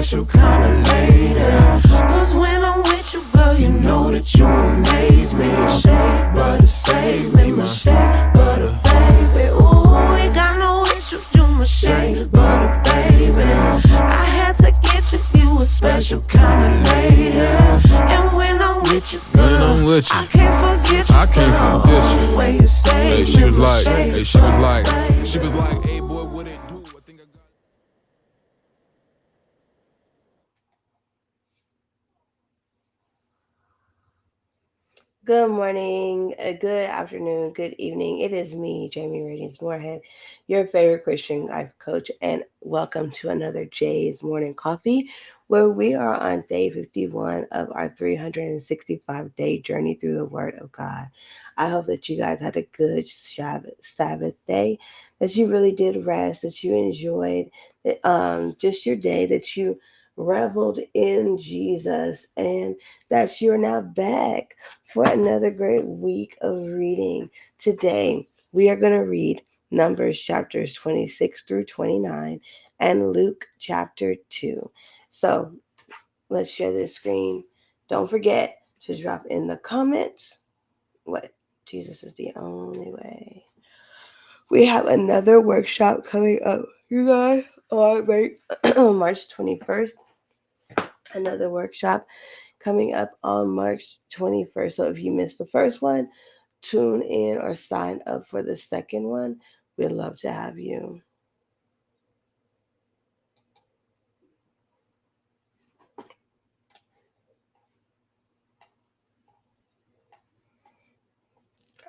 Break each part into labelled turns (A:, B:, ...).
A: special kind of lady. Cause when I'm with you, girl, you know that you amaze me. Shea butter save me, my shea butter baby. Ooh, we got no issues, you my shea butter baby. I had to get you, you a special kind of lady. And when I'm with you, girl, I can't forget you.
B: I can't forget you.
A: Way you say
B: Hey, she was like, hey boy, what it do? I think I got.
C: Good morning, good afternoon, good evening. It is me, Jamie Radiance Moorhead, your favorite Christian life coach, and welcome to another Jay's Morning Coffee, where we are on day 51 of our 365-day journey through the Word of God. I hope that you guys had a good Sabbath day, that you really did rest, that you enjoyed just your day, that you reveled in Jesus, and that you're now back for another great week of reading. Today, we are going to read Numbers chapters 26 through 29 and Luke chapter 2. So let's share this screen. Don't forget to drop in the comments what Jesus is the only way. We have another workshop coming up, you guys, on March 21st. Another workshop coming up on March 21st. So if you missed the first one, tune in or sign up for the second one. We'd love to have you.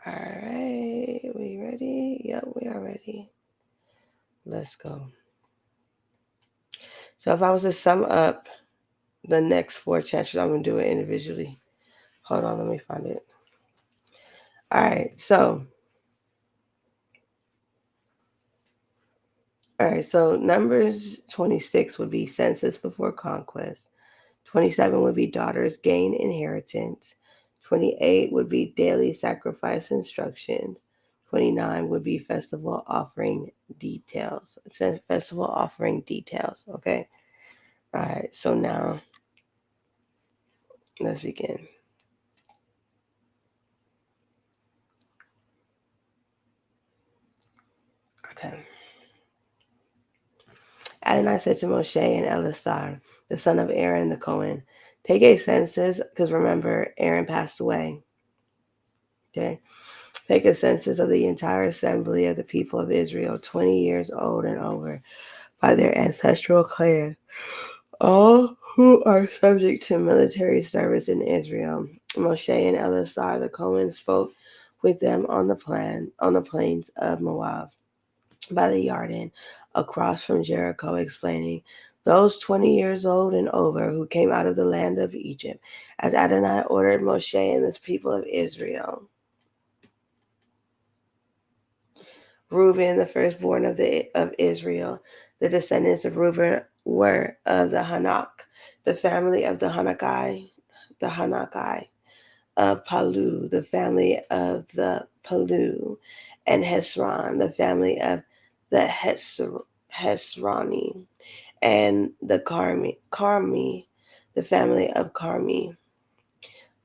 C: All right, we ready? Yep, we are ready. Let's go. So if I was to sum up the next 4 chapters, I'm going to do it individually. Hold on, let me find it. All right, so Numbers 26 would be census before conquest. 27 would be daughters gain inheritance. 28 would be daily sacrifice instructions. 29 would be festival offering details. It says festival offering details, okay? All right, so now let's begin. Okay. Adonai said to Moshe and Eleazar, the son of Aaron the Cohen, take a census, because remember, Aaron passed away. Okay. Take a census of the entire assembly of the people of Israel, 20 years old and over, by their ancestral clan, all who are subject to military service in Israel. Moshe and Eleazar the Cohen spoke with them on the plains of Moab, by the Jordan, across from Jericho, explaining, those 20 years old and over who came out of the land of Egypt, as Adonai ordered Moshe and the people of Israel. Reuben, the firstborn of Israel. The descendants of Reuben were of the Hanak, the family of the Hanakai, of Palu, the family of the Palu, and Hezron, the family of the Hezroni, and the Carmi, the family of Carmi.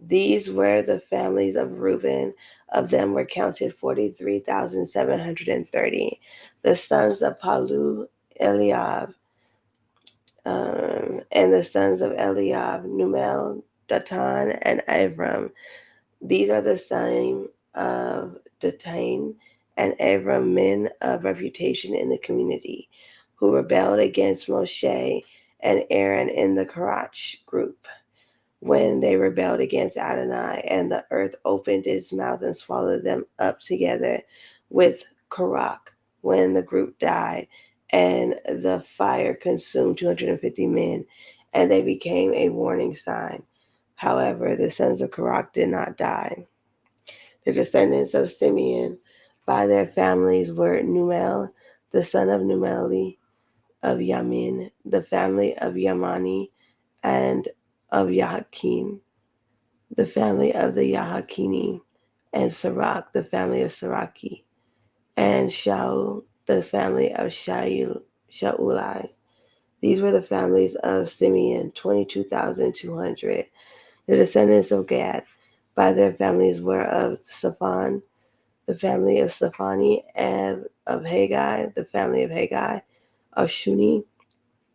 C: These were the families of Reuben. Of them were counted 43,730. The sons of Palu, Eliab, and the sons of Eliab, Numel, Datan, and Abram. These are the sons of Datan and Abram, men of reputation in the community, who rebelled against Moshe and Aaron in the Karach group. When they rebelled against Adonai, and the earth opened its mouth and swallowed them up together with Korach, when the group died, and the fire consumed 250 men, and they became a warning sign. However, the sons of Korach did not die. The descendants of Simeon by their families were Numel, the son of Numeli, of Yamin, the family of Yamani, and of Yahakim, the family of the Yahakini, and Sirach, the family of Siraki, and Shaul, the family of Shaulai, These were the families of Simeon, 22,200. The descendants of Gad by their families were of Saphan, the family of Saphani, and of Haggai, the family of Haggai, of Shuni,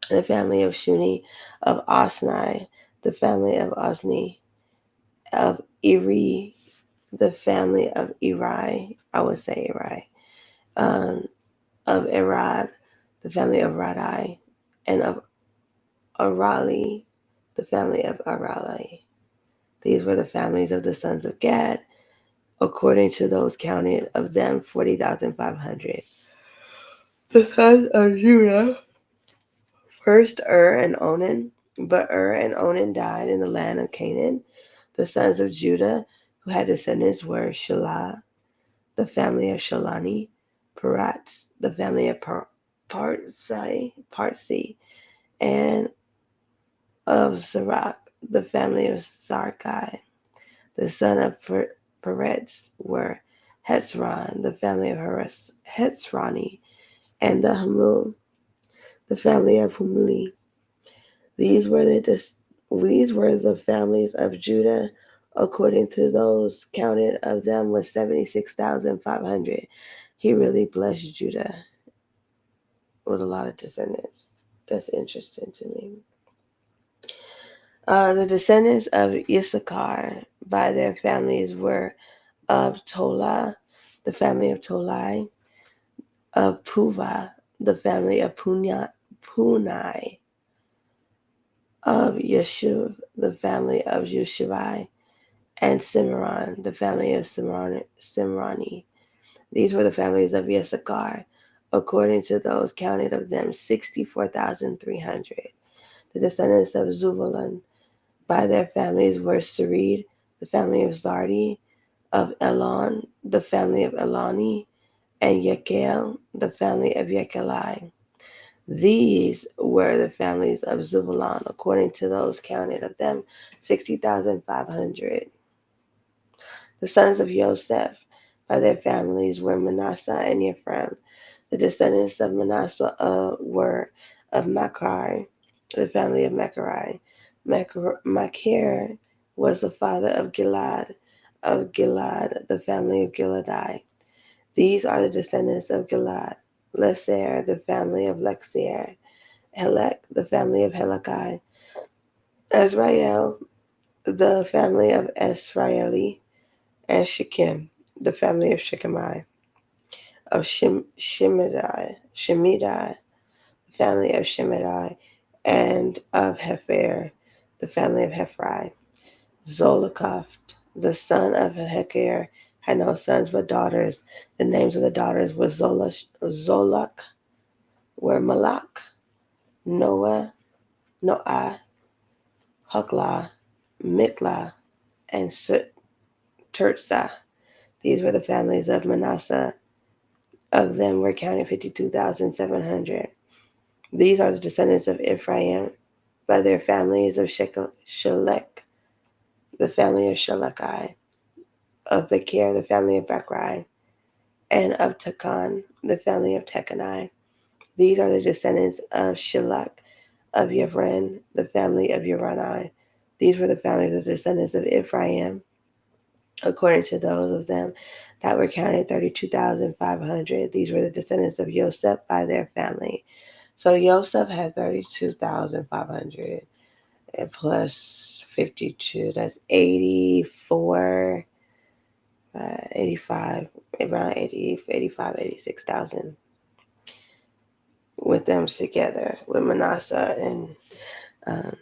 C: the family of Shuni, of Osni, the family of Osni, of Eri, the family of Eri, I would say Eri, um, of Erad, the family of Radai, and of Arali, the family of Arali. These were the families of the sons of Gad, according to those counted of them 40,500. The sons of Judah, first and Onan, but and Onan died in the land of Canaan. The sons of Judah who had descendants were Shelah, the family of Shalani, Paratz, the family of Parsi, and of Zarach, the family of Zarkai. The son of Peretz were Hetzron, the family of Hetzroni, and the Hamul, the family of Humli. These were the families of Judah, according to those counted of them was 76,500. He really blessed Judah with a lot of descendants. That's interesting to me. The descendants of Issachar by their families were of Tola, the family of Tolai, of Puva, the family of Punai, of Yeshuv, the family of Yeshuvai, and Simran, the family of Simrani. These were the families of Issachar, according to those counted of them 64,300. The descendants of Zuvulun by their families were Sarid, the family of Zardi, of Elon, the family of Elani, and Yekel, the family of Yekelai. These were the families of Zuvulun, according to those counted of them 60,500. The sons of Joseph by their families were Manasseh and Ephraim. The descendants of Manasseh were of Machir, the family of Machir. Machir was the father of Gilad, the family of Gileadi. These are the descendants of Gilad. Leser, the family of Lexier. Helek, the family of Helekai. Azrael, the family of Esraeli. And Shechem, the family of Shechemai. Of Shemidai, the family of Shemidai. And of Hefer, the family of Hephrai. Zolokoph, the son of Heker, had no sons but daughters. The names of the daughters were Zolak, were Malak, Noah, Noah, Huklah, Miklah, and Tirzah. These were the families of Manasseh. Of them were counted 52,700. These are the descendants of Ephraim by their families of Shelek, the family of Shelekai, of Bekir, the family of Bechrai, and of Tekan, the family of Tekanai. These are the descendants of Shelek, of Yevran, the family of Yeranai. These were the families of the descendants of Ephraim, according to those of them that were counted 32,500. These were the descendants of Joseph by their family. So Joseph had 32,500 and plus 52. That's 84, 85, around 80, 85, 86,000 with them together, with Manasseh. And um,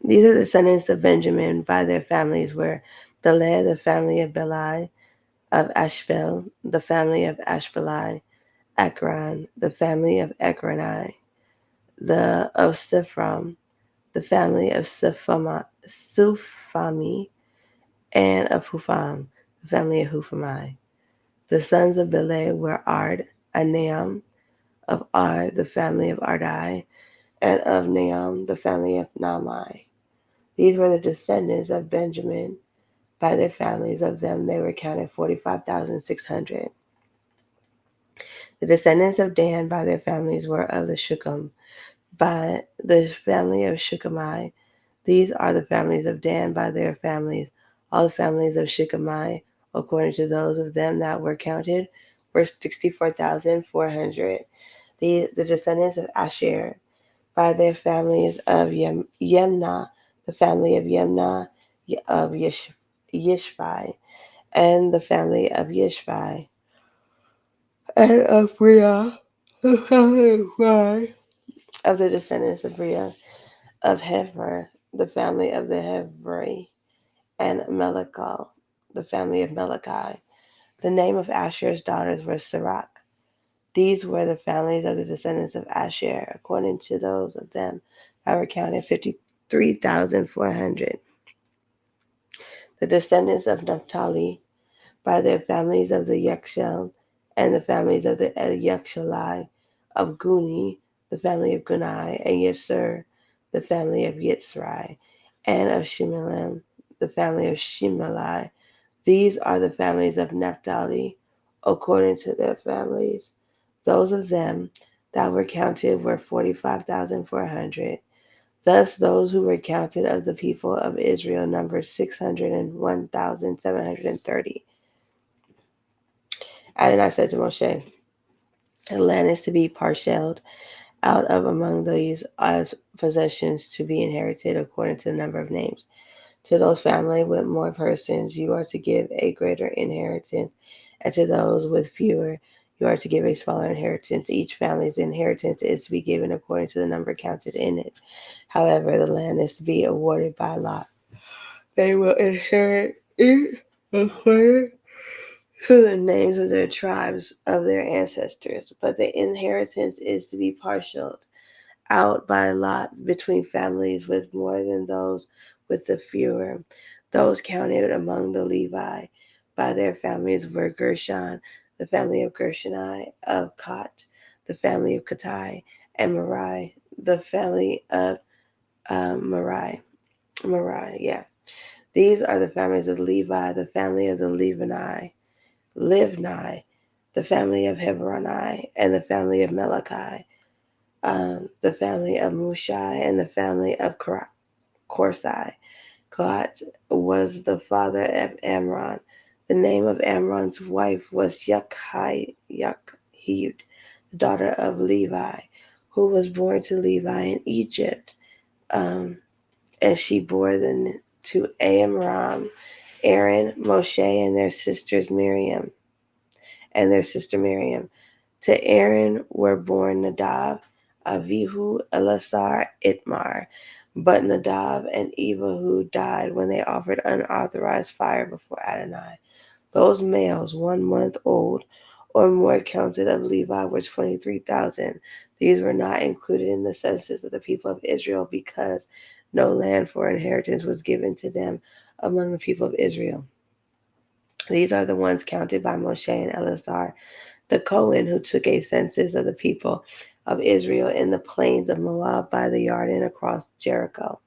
C: these are the descendants of Benjamin by their families were Beleh, the family of Belai, of Ashbel, the family of Ashbelai, Akron, the family of Ekronai, of Sifram, the family of Sufami, and of Hufam, the family of Hufamai. The sons of Beleh were Ard, and Naam, of Ard, the family of Ardai, and of Naam, the family of Naamai. These were the descendants of Benjamin by their families. Of them they were counted 45,600. The descendants of Dan by their families were of the Shechem, by the family of Shechemai. These are the families of Dan by their families. All the families of Shechemai, according to those of them that were counted, were 64,400. The descendants of Asher by their families of Yemnah, the family of Yemnah of Yishvi, and the family of Yishvi, and of Briah, the family of Rai, of the descendants of Briah, of Hefer, the family of the Hevri, and Melechal, the family of Melechi. The name of Asher's daughters was Sirach. These were the families of the descendants of Asher, according to those of them that were counted 53,400. The descendants of Naphtali, by their families of the Yexel, and the families of the Yexelai, of Guni, the family of Gunai, and Yisur, the family of Yitzrai, and of Shimelem, the family of Shimelai. These are the families of Naphtali, according to their families. Those of them that were counted were 45,400. Thus, those who were counted of the people of Israel numbered 601,730. Adonai said to Moshe, the land is to be parceled out of among these as possessions to be inherited according to the number of names. To those families with more persons, you are to give a greater inheritance, and to those with fewer, you are to give a smaller inheritance. Each family's inheritance is to be given according to the number counted in it. However, the land is to be awarded by lot. They will inherit it according to the names of their tribes of their ancestors, but the inheritance is to be parceled out by lot between families with more than those with the fewer. Those counted among the Levi by their families were Gershon, the family of Gershoni, of Kot, the family of Katai, and Merai, the family of Merai. Merai, yeah. These are the families of Levi, the family of the Livni, the family of Hebroni, and the family of Malachi, the family of Mushai, and the family of Korsai. Kohat was the father of Amram. The name of Amram's wife was Yukhid, the daughter of Levi, who was born to Levi in Egypt. Um, and she bore to Amram, Aaron, Moshe, and their sister Miriam. To Aaron were born Nadab, Avihu, Elasar, Itmar. But Nadab and Abihu died when they offered unauthorized fire before Adonai. Those males 1 month old or more counted of Levi were 23,000. These were not included in the census of the people of Israel because no land for inheritance was given to them among the people of Israel. These are the ones counted by Moshe and Eleazar the Cohen, who took a census of the people of Israel in the plains of Moab by the Jordan across Jericho.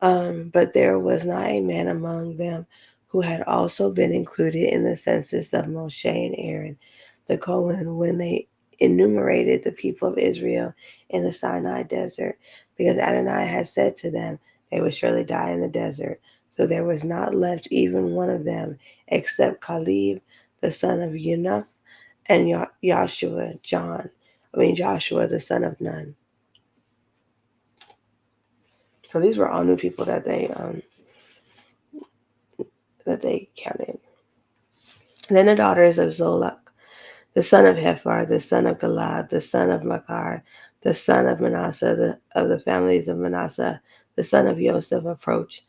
C: But there was not a man among them who had also been included in the census of Moshe and Aaron, the Cohen, when they enumerated the people of Israel in the Sinai desert, because Adonai had said to them, they would surely die in the desert. So there was not left even one of them, except Caleb, the son of Unaph, and Joshua, Joshua, the son of Nun. So these were all new people that they counted. Then the daughters of Zolak, the son of Hephar, the son of Galad, the son of Machar, the son of Manasseh, of the families of Manasseh, the son of Joseph, approached.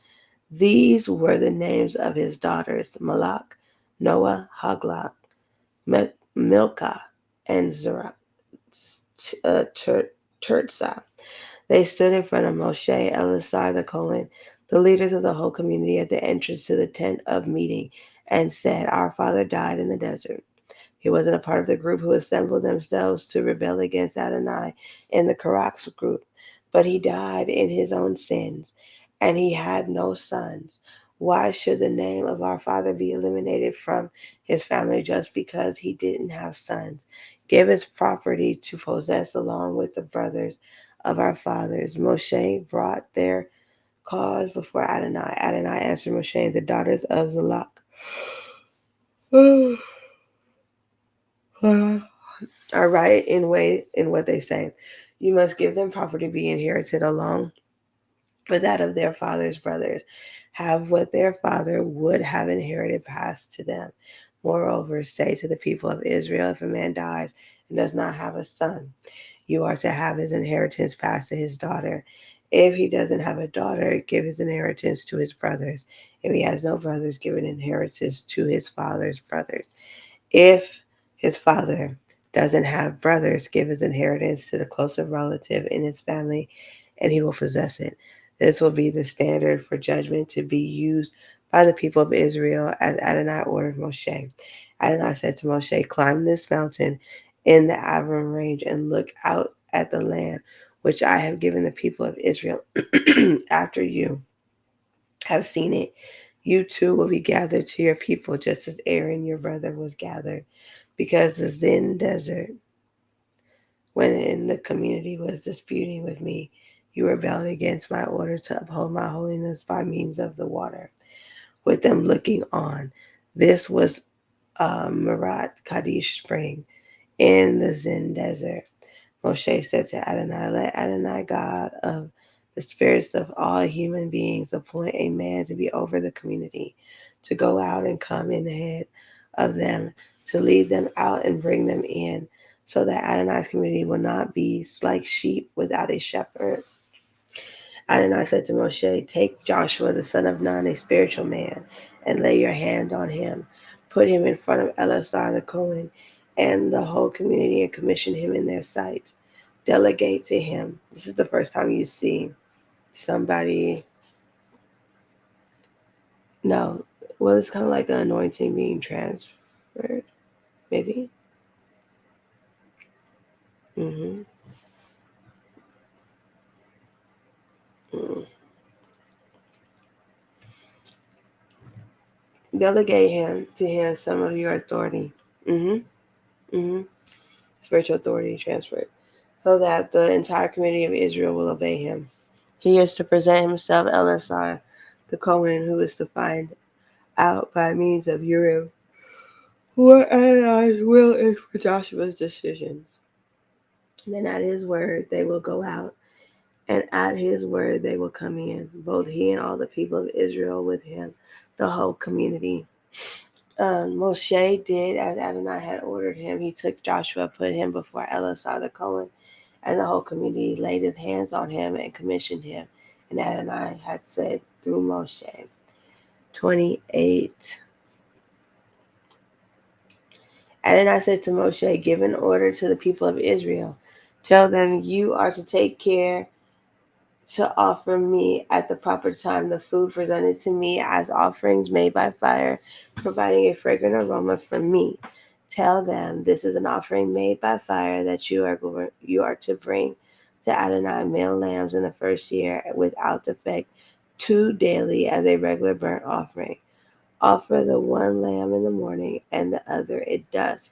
C: These were the names of his daughters: Malach, Noah, Hagla, Milcah, and Zerah, Tirzah. They stood in front of Moshe, Eleazar the Cohen, the leaders of the whole community at the entrance to the tent of meeting, and said, our father died in the desert. He wasn't a part of the group who assembled themselves to rebel against Adonai in the Karak's group, but he died in his own sins, and he had no sons. Why should the name of our father be eliminated from his family just because he didn't have sons? Give his property to possess along with the brothers of our fathers. Moshe brought their cause before Adonai. Adonai answered Moshe, the daughters of Zalak are right in what they say. You must give them property to be inherited along with that of their father's brothers. Have what their father would have inherited passed to them. Moreover, say to the people of Israel, if a man dies and does not have a son, you are to have his inheritance passed to his daughter. If he doesn't have a daughter, give his inheritance to his brothers. If he has no brothers, give an inheritance to his father's brothers. If his father doesn't have brothers, give his inheritance to the closest relative in his family, and he will possess it. This will be the standard for judgment to be used by the people of Israel, as Adonai ordered Moshe. Adonai said to Moshe, climb this mountain in the Avram range and look out at the land which I have given the people of Israel. After you have seen it, you too will be gathered to your people, just as Aaron your brother was gathered, because the Zin desert, when in the community was disputing with me, you rebelled against my order to uphold my holiness by means of the water, with them looking on. This was Marat Kadesh spring in the Zin desert. Moshe said to Adonai, let Adonai, God of the spirits of all human beings, appoint a man to be over the community, to go out and come in ahead of them, to lead them out and bring them in, so that Adonai's community will not be like sheep without a shepherd. Adonai said to Moshe, take Joshua the son of Nun, a spiritual man, and lay your hand on him. Put him in front of Eleazar the Cohen and the whole community, and commission him in their sight. Delegate to him. This is the first time you see somebody. No, well, it's kind of like an anointing being transferred, maybe. Mm-hmm. Mm. Delegate him to him some of your authority. Mm-hmm. Mm-hmm. Spiritual authority transferred, so that the entire community of Israel will obey him. He is to present himself Eleazar, the Cohen, who is to find out by means of Urim what Adonai's will is for Joshua's decisions. Then at his word they will go out, and at his word they will come in, both he and all the people of Israel with him, the whole community. Moshe did as Adonai had ordered him. He took Joshua, put him before Eleazar the Cohen, and the whole community laid his hands on him and commissioned him. And Adonai had said through Moshe. 28. Adonai said to Moshe, give an order to the people of Israel. Tell them you are to take care to offer me at the proper time the food presented to me as offerings made by fire, providing a fragrant aroma from me. Tell them this is an offering made by fire that you are to bring to Adonai male lambs in the first year without defect, 2 daily as a regular burnt offering. Offer the one lamb in the morning and the other at dusk.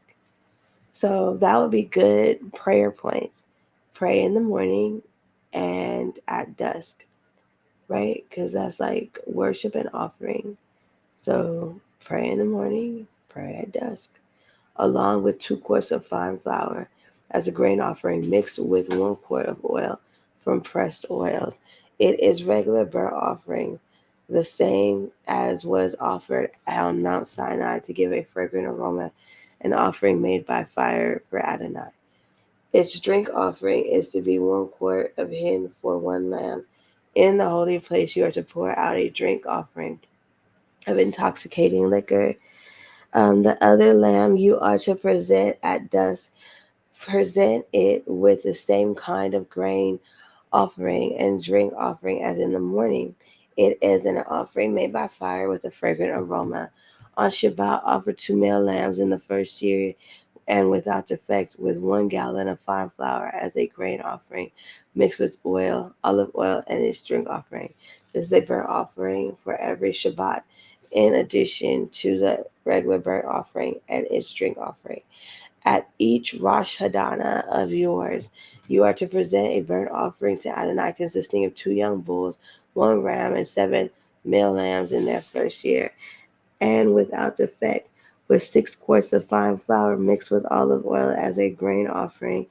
C: So that would be good prayer points. Pray in the morning and at dusk, right? Because that's like worship and offering. So pray in the morning, pray at dusk, along with 2 quarts of fine flour as a grain offering mixed with 1 quart of oil from pressed oils. It is regular burnt offering, the same as was offered on Mount Sinai to give a fragrant aroma, an offering made by fire for Adonai. Its drink offering is to be 1 quart of hin for 1 lamb. In the holy place, you are to pour out a drink offering of intoxicating liquor. The other lamb you are to present at dusk. Present it with the same kind of grain offering and drink offering as in the morning. It is an offering made by fire with a fragrant aroma. On Shabbat, offer 2 male lambs in the first year and without defect, with 1 gallon of fine flour as a grain offering, mixed with oil, olive oil, and its drink offering. This is a burnt offering for every Shabbat, in addition to the regular burnt offering and its drink offering. At each Rosh Hashanah of yours, you are to present a burnt offering to Adonai consisting of 2 young bulls, 1 ram, and 7 male lambs in their first year, and without defect, with 6 quarts of fine flour mixed with olive oil as a grain offering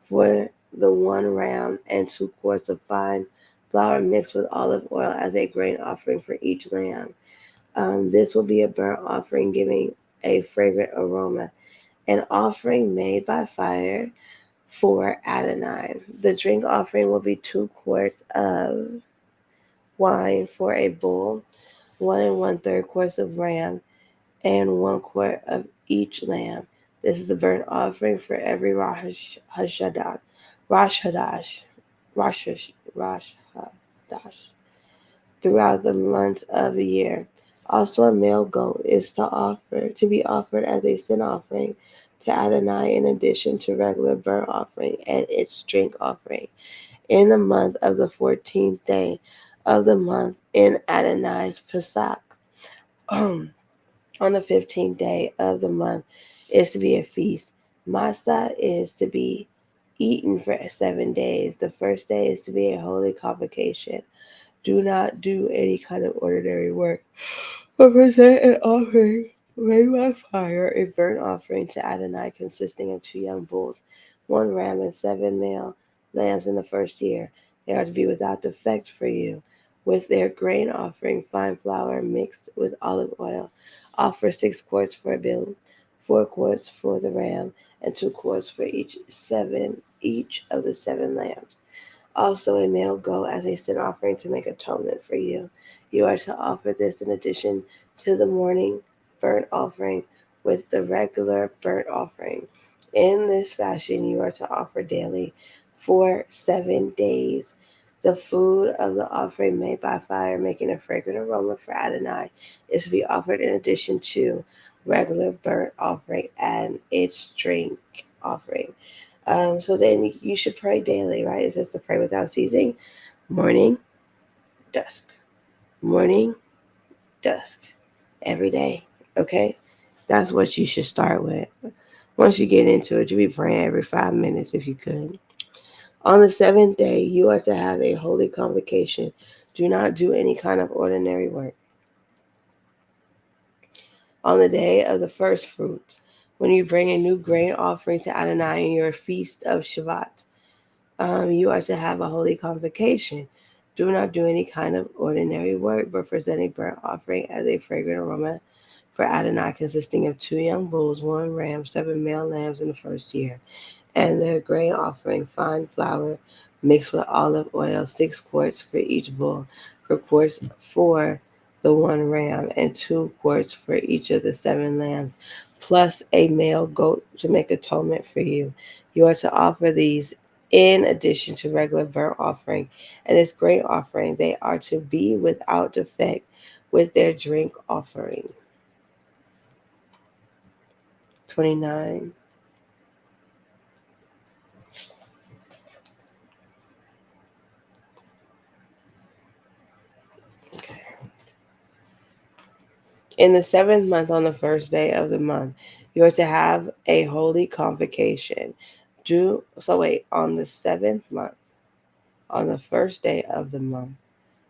C: for the 1 ram, and 2 quarts of fine flour mixed with olive oil as a grain offering for each lamb. This will be a burnt offering giving a fragrant aroma, an offering made by fire for Adonai. The drink offering will be 2 quarts of wine for a bull, 1 and 1/3 quarts of ram, and 1 quart of each lamb. This is a burnt offering for every Hashanah, Rosh Hadash, Rosh Hadash, throughout the months of a year. Also, a male goat is to be offered as a sin offering to Adonai in addition to regular burnt offering and its drink offering. In the month of the 14th day of the month in Adonai's Pesach, on the 15th day of the month is to be a feast. Masa is to be eaten for 7 days. The first day is to be a holy convocation. Do not do any kind of ordinary work, but present an offering made by fire, a burnt offering to Adonai consisting of 2 young bulls, 1 ram, and 7 male lambs in the first year. They are to be without defect for you. With their grain offering, fine flour mixed with olive oil. Offer 6 quarts for a bull, 4 quarts for the ram, and 2 quarts for each of the 7 lambs. Also a male goat as a sin offering to make atonement for you. You are to offer this in addition to the morning burnt offering with the regular burnt offering. In this fashion, you are to offer daily for 7 days. The food of the offering made by fire, making a fragrant aroma for Adonai, is to be offered in addition to regular burnt offering and its drink offering. So then you should pray daily, right? It says to pray without ceasing, morning, dusk, morning, dusk, every day. Okay, that's what you should start with. Once you get into it, you be praying every 5 minutes if you could. On the seventh day, you are to have a holy convocation. Do not do any kind of ordinary work. On the day of the first fruits, when you bring a new grain offering to Adonai in your feast of Shabbat, you are to have a holy convocation. Do not do any kind of ordinary work, but present a burnt offering as a fragrant aroma for Adonai, consisting of 2 young bulls, 1 ram, 7 male lambs in the first year, and their grain offering, fine flour mixed with olive oil, 6 quarts for each bull, 4 quarts for the 1 ram, and 2 quarts for each of the 7 lambs, plus a male goat to make atonement for you. You are to offer these in addition to regular burnt offering and its grain offering. They are to be without defect with their drink offering. 29. Okay. In the 7th month, on the first day of the month, you are to have a holy convocation. On the 7th month, on the first day of the month,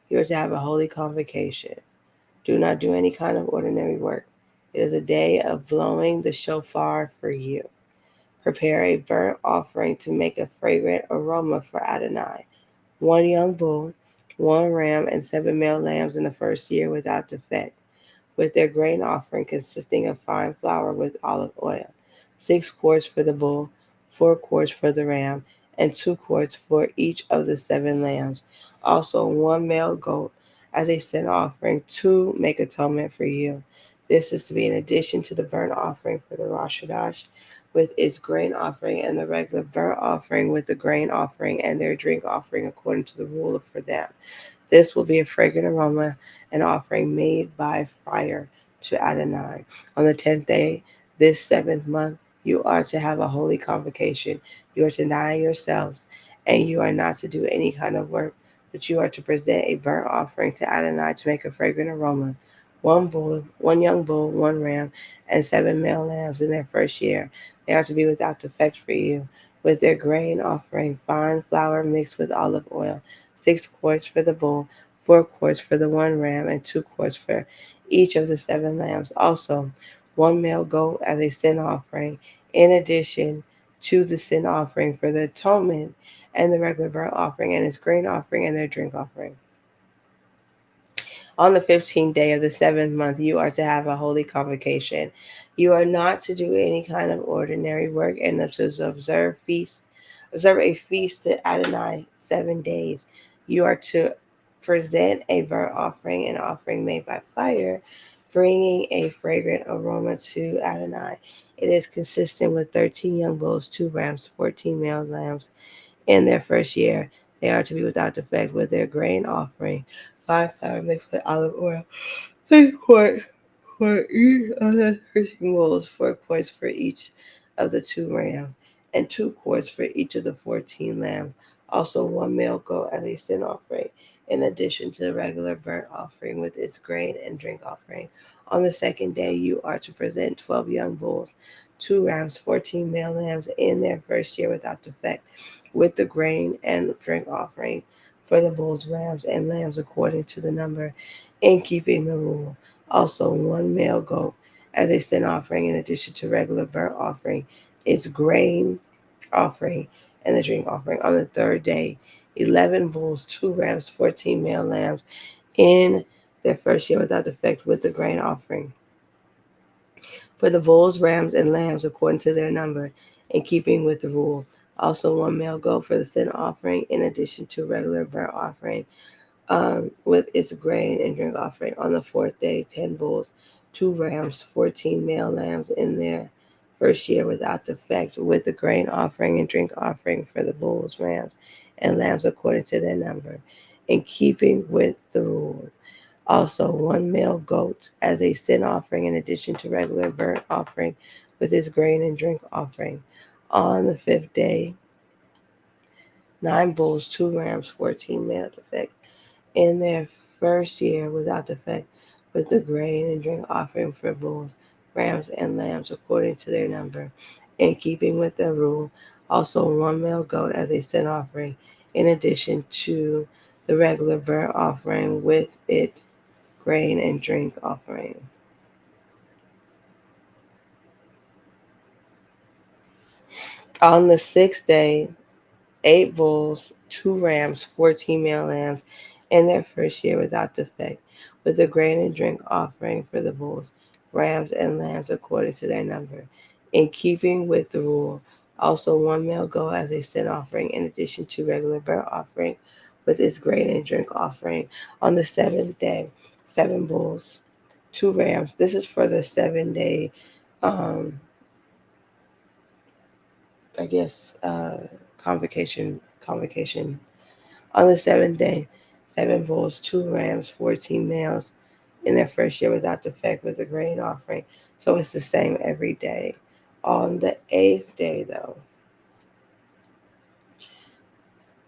C: you are to have a holy convocation. Do not do any kind of ordinary work. It is a day of blowing the shofar for you. Prepare a burnt offering to make a fragrant aroma for Adonai. 1 young bull, 1 ram, and 7 male lambs in the first year without defect, with their grain offering consisting of fine flour with olive oil, 6 quarts for the bull, 4 quarts for the ram, and 2 quarts for each of the 7 lambs. Also, 1 male goat as a sin offering to make atonement for you. This is to be in addition to the burnt offering for the Rosh Hashanah with its grain offering and the regular burnt offering with the grain offering and their drink offering according to the rule for them. This will be a fragrant aroma, an offering made by fire to Adonai. On the 10th day, this 7th month, you are to have a holy convocation. You are to deny yourselves, and you are not to do any kind of work, but you are to present a burnt offering to Adonai to make a fragrant aroma one bull, one young bull, one ram, and 7 male lambs in their first year. They are to be without defect for you, with their grain offering, fine flour mixed with olive oil, 6 quarts for the bull, 4 quarts for the one ram, and 2 quarts for each of the 7 lambs. Also, one male goat as a sin offering, in addition to the sin offering for the atonement and the regular burnt offering and its grain offering and their drink offering. On the 15th day of the seventh month, you are to have a holy convocation. You are not to do any kind of ordinary work and to observe a feast to Adonai 7 days. You are to present a burnt offering, an offering made by fire, bringing a fragrant aroma to Adonai. It is consistent with 13 young bulls, 2 rams, 14 male lambs in their first year. They are to be without defect with their grain offering, fine flour mixed with olive oil, 3 quarts for each of the 13 bulls, 4 quarts for each of the 2 rams, and 2 quarts for each of the 14 lambs. Also, one male goat as a sin offering, in addition to the regular burnt offering with its grain and drink offering. On the second day, you are to present 12 young bulls, 2 rams, 14 male lambs in their first year without defect, with the grain and drink offering for the bulls, rams, and lambs according to the number, in keeping the rule. Also, one male goat as a sin offering, in addition to regular burnt offering, its grain offering, and the drink offering. On the third day, 11 bulls, 2 rams, 14 male lambs in their first year without defect, with the grain offering for the bulls, rams, and lambs according to their number, in keeping with the rule. Also, one male goat for the sin offering, in addition to regular burnt offering, with its grain and drink offering. On the fourth day, 10 bulls, 2 rams, 14 male lambs in their first year without defect, with the grain offering and drink offering for the bulls, rams, and lambs according to their number, in keeping with the rule. Also, one male goat as a sin offering, in addition to regular burnt offering, with its grain and drink offering. On the fifth day, 9 bulls, 2 rams, 14 male defect in their first year without defect, with the grain and drink offering for bulls, rams, and lambs according to their number, in keeping with their rule. Also, one male goat as a sin offering, in addition to the regular burnt offering with its grain and drink offering. On the sixth day, 8 bulls, 2 rams, 14 male lambs in their first year without defect, with the grain and drink offering for the bulls, rams, and lambs according to their number, in keeping with the rule. Also, one male goat as a sin offering, in addition to regular burnt offering, with its grain and drink offering. On the seventh day, 7 bulls, 2 rams. This is for the 7 day, um, I guess, convocation. On the seventh day, 7 bulls, 2 rams, 14 males in their first year without defect, with a grain offering. So it's the same every day. On the eighth day, though,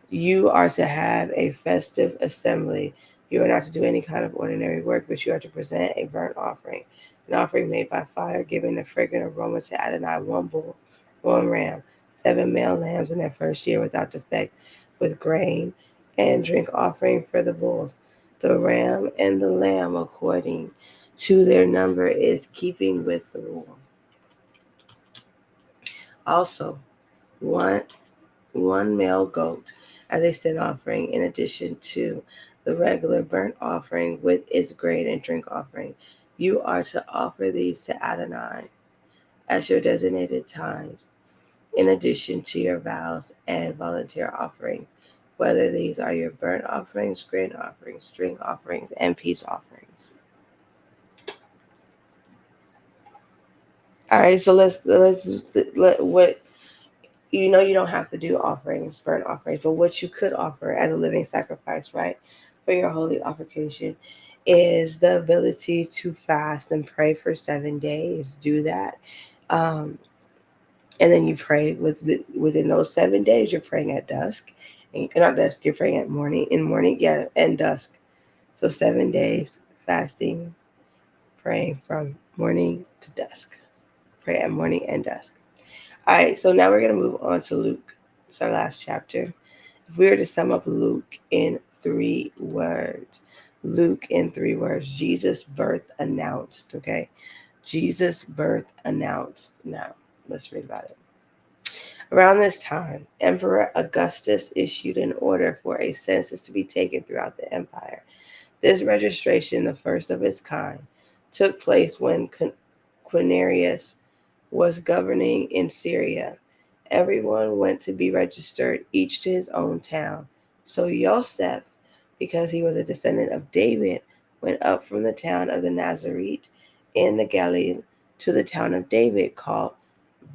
C: you are to have a festive assembly. You are not to do any kind of ordinary work, but you are to present a burnt offering, an offering made by fire, giving a fragrant aroma to Adonai, one bull, one ram, 7 male lambs in their first year without defect, with grain and drink offering for the bulls. The ram and the lamb, according to their number, is keeping with the rule. Also, one one male goat as a sin offering, in addition to the regular burnt offering with its grain and drink offering. You are to offer these to Adonai at your designated times, in addition to your vows and volunteer offerings, whether these are your burnt offerings, grain offerings, drink offerings, and peace offerings. All right, so let what you don't have to do offerings, burnt offerings, but what you could offer as a living sacrifice, right, for your holy occasion is the ability to fast and pray for 7 days. Do that. Um, and then you pray within those 7 days, you're praying at dusk. And not dusk, you're praying at morning, yeah, and dusk. So 7 days fasting praying from morning to dusk. Pray at morning and dusk. All right, so now we're going to move on to Luke. It's our last chapter. If we were to sum up Luke in 3 words, Jesus' birth announced, okay? Jesus' birth announced. Now, let's read about it. Around this time, Emperor Augustus issued an order for a census to be taken throughout the empire. This registration, the first of its kind, took place when Quirinius was governing in Syria. Everyone went to be registered, each to his own town. So Joseph, because he was a descendant of David, went up from the town of the Nazareth in the Galilee to the town of David called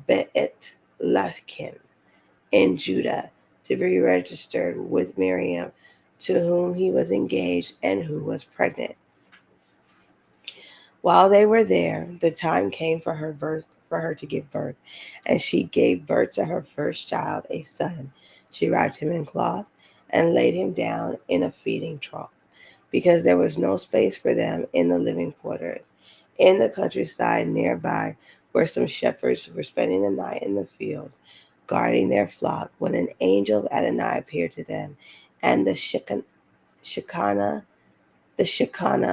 C: Bethlehem in Judah to be registered with Miriam, to whom he was engaged and who was pregnant. While they were there, the time came for her to give birth, and she gave birth to her first child, a son. She wrapped him in cloth and laid him down in a feeding trough, because there was no space for them in the living quarters. In the countryside nearby, where some shepherds were spending the night in the fields, guarding their flock, when an angel of Adonai appeared to them, and the Shekinah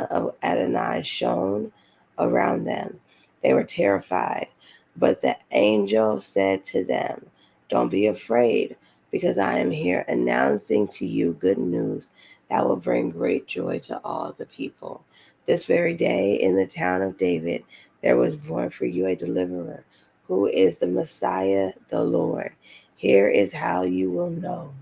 C: of Adonai shone around them. They were terrified. But the angel said to them, "Don't be afraid, because I am here announcing to you good news that will bring great joy to all the people. This very day in the town of David, there was born for you a deliverer, who is the Messiah, the Lord. Here is how you will know.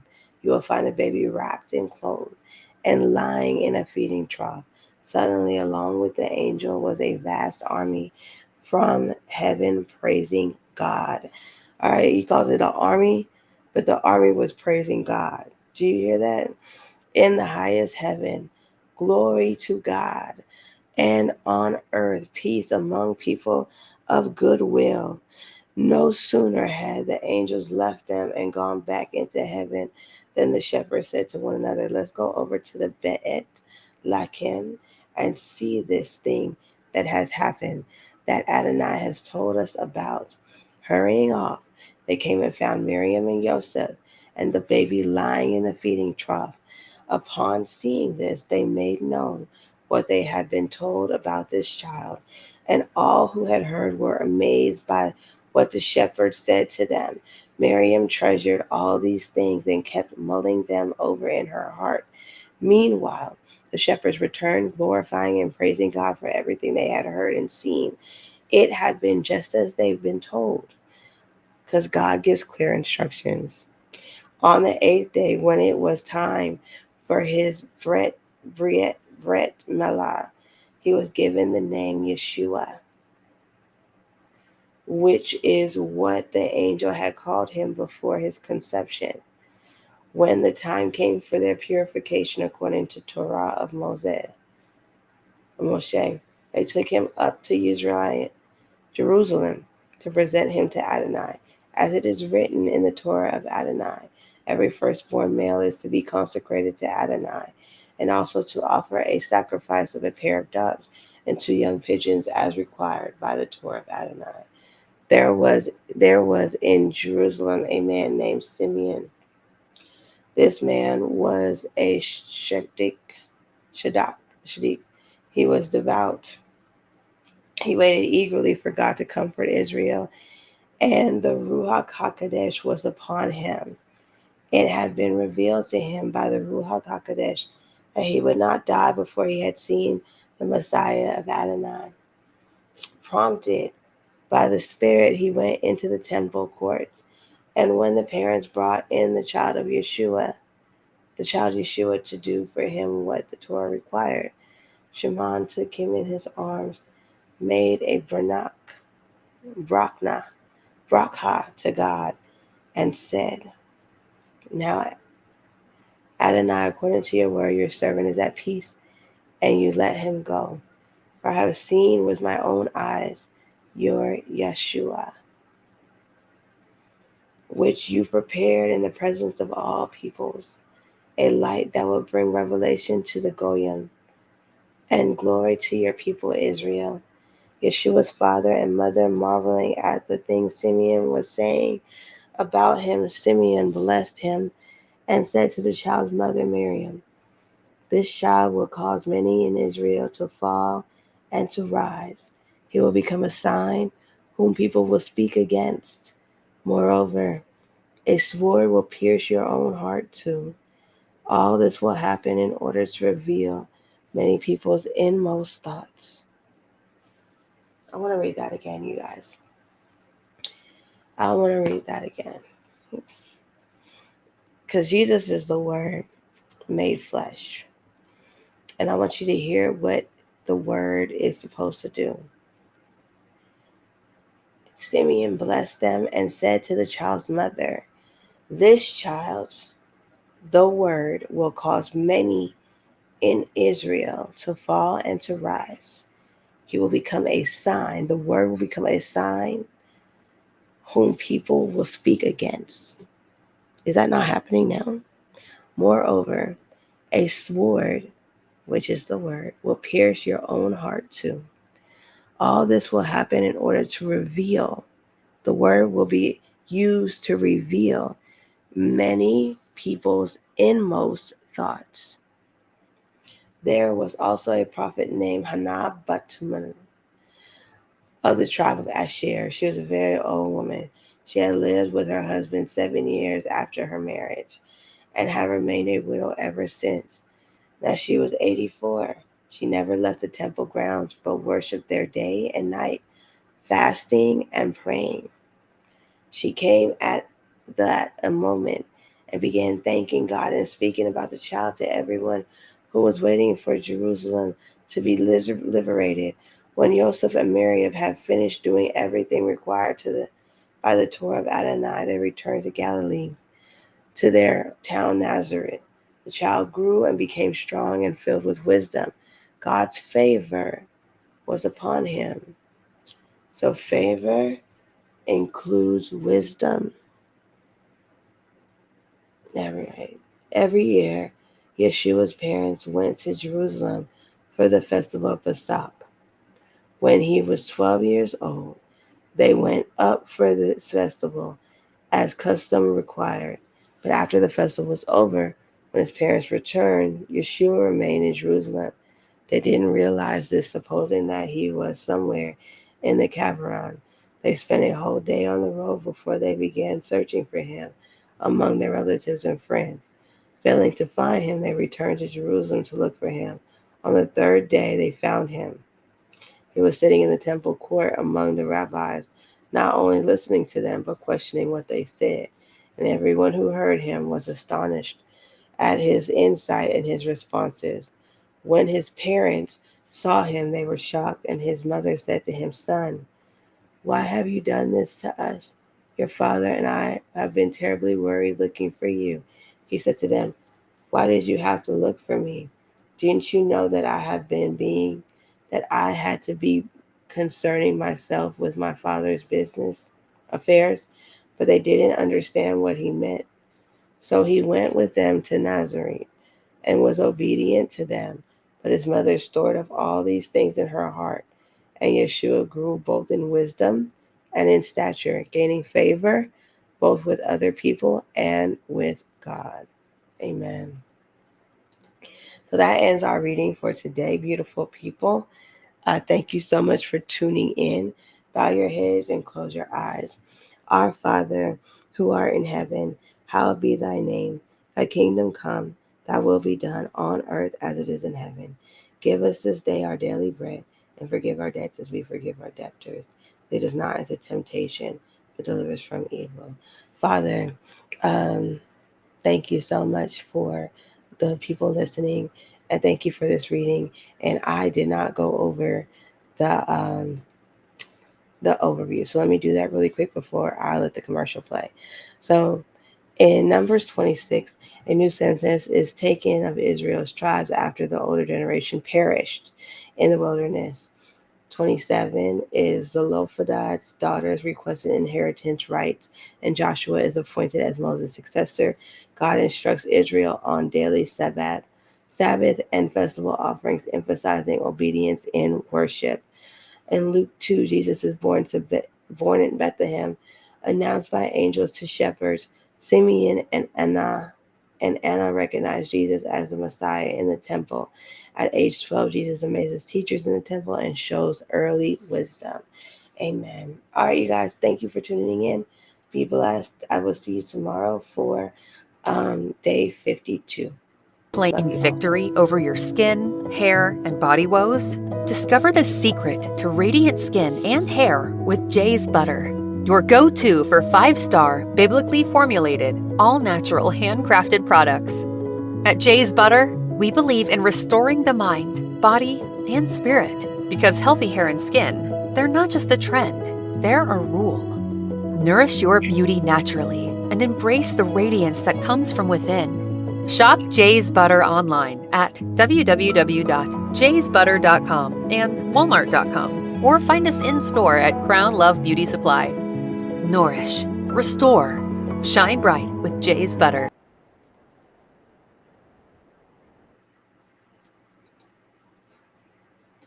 C: You will find a baby wrapped in clothes and lying in a feeding trough." Suddenly, along with the angel, was a vast army from heaven praising God. All right, he calls it an army, but the army was praising God. Do you hear that? In the highest heaven, glory to God, and on earth, peace among people of good will. No sooner had the angels left them and gone back into heaven than the shepherds said to one another, "Let's go over to the Bethlehem and see this thing that has happened that Adonai has told us about." Hurrying off, they came and found Miriam and Joseph and the baby lying in the feeding trough. Upon seeing this, they made known what they had been told about this child, and all who had heard were amazed by what the shepherds said to them. Miriam treasured all these things and kept mulling them over in her heart. Meanwhile, the shepherds returned, glorifying and praising God for everything they had heard and seen. It had been just as they've been told, because God gives clear instructions. On the 8th day, when it was time for his Bret Milah, he was given the name Yeshua, which is what the angel had called him before his conception. When the time came for their purification according to Torah of Moshe, they took him up to Jerusalem, to present him to Adonai. As it is written in the Torah of Adonai, every firstborn male is to be consecrated to Adonai, and also to offer a sacrifice of a pair of doves and 2 young pigeons as required by the Torah of Adonai. There was in Jerusalem a man named Simeon. This man was a Shaddak. He was devout. He waited eagerly for God to comfort Israel, and the Ruach HaKodesh was upon him. It had been revealed to him by the Ruach HaKodesh that he would not die before he had seen the Messiah of Adonai. Prompted by the Spirit, he went into the temple courts, and when the parents brought in the child Yeshua to do for him what the Torah required, Shimon took him in his arms, made a brakah to God, and said, "Now, Adonai, according to your word, your servant is at peace, and you let him go. For I have seen with my own eyes your Yeshua, which you prepared in the presence of all peoples, a light that will bring revelation to the Goyim, and glory to your people Israel. Yeshua's father and mother, marveling at the things Simeon was saying about him, Simeon blessed him and said to the child's mother Miriam, "This child will cause many in Israel to fall and to rise. He will become a sign whom people will speak against. Moreover, a sword will pierce your own heart too. All this will happen in order to reveal many people's inmost thoughts." I want to read that again, you guys. I want to read that again. Because Jesus is the Word made flesh. And I want you to hear what the Word is supposed to do. Simeon blessed them and said to the child's mother, "This child, the Word, will cause many in Israel to fall and to rise. He will become a sign. The Word will become a sign whom people will speak against." Is that not happening now? Moreover, a sword, which is the Word, will pierce your own heart too. All this will happen in order to reveal. The Word will be used to reveal many people's inmost thoughts. There was also a prophet named Hannah Batman of the tribe of Asher. She was a very old woman. She had lived with her husband 7 years after her marriage and had remained a widow ever since. Now she was 84. She never left the temple grounds but worshiped there day and night, fasting and praying. She came at that a moment and began thanking God and speaking about the child to everyone who was waiting for Jerusalem to be liberated. When Joseph and Mary had finished doing everything required by the Torah of Adonai, they returned to Galilee, to their town Nazareth. The child grew and became strong and filled with wisdom. God's favor was upon him. So favor includes wisdom. Every year, Yeshua's parents went to Jerusalem for the festival of Pesach. When he was 12 years old, they went up for this festival as custom required. But after the festival was over, when his parents returned, Yeshua remained in Jerusalem. They didn't realize this, supposing that he was somewhere in the caravan. They spent a whole day on the road before they began searching for him among their relatives and friends. Failing to find him, they returned to Jerusalem to look for him. On the third day, they found him. He was sitting in the temple court among the rabbis, not only listening to them, but questioning what they said. And everyone who heard him was astonished at his insight and his responses. When his parents saw him, they were shocked, and his mother said to him, "Son, why have you done this to us? Your father and I have been terribly worried looking for you." He said to them, "Why did you have to look for me? Didn't you know that I had to be concerning myself with my father's business affairs?" But they didn't understand what he meant. So he went with them to Nazareth and was obedient to them. But his mother stored up all these things in her heart. And Yeshua grew both in wisdom and in stature, gaining favor both with other people and with God. Amen. So that ends our reading for today, beautiful people. Thank you so much for tuning in. Bow your heads and close your eyes. Our Father, who art in heaven, hallowed be thy name. Thy kingdom come, thy will be done on earth as it is in heaven. Give us this day our daily bread, and forgive our debts as we forgive our debtors. Lead us not into temptation, but deliver us from evil. Father, thank you so much for the people listening, and thank you for this reading. And I did not go over the overview, so let me do that really quick before I let the commercial play. So in Numbers 26, a new census is taken of Israel's tribes after the older generation perished in the wilderness. 27 is Zelophehad's daughters requested inheritance rights, and Joshua is appointed as Moses' successor. God instructs Israel on daily Sabbath Sabbath and festival offerings, emphasizing obedience in worship. In Luke 2, Jesus is born in Bethlehem, announced by angels to shepherds. Simeon and Anna recognized Jesus as the Messiah in the temple. At age 12, Jesus amazes teachers in the temple and shows early wisdom. Amen. All right, you guys, thank you for tuning in. Be blessed. I will see you tomorrow for day 52.
D: Claim victory over your skin, hair, and body woes? Discover the secret to radiant skin and hair with Jay's Butter, your go-to for 5-star, biblically formulated, all-natural, handcrafted products. At Jay's Butter, we believe in restoring the mind, body, and spirit, because healthy hair and skin, they're not just a trend, they're a rule. Nourish your beauty naturally and embrace the radiance that comes from within. Shop Jay's Butter online at www.jaysbutter.com and walmart.com, or find us in-store at Crown Love Beauty Supply. Nourish, restore, shine bright with Jay's Butter.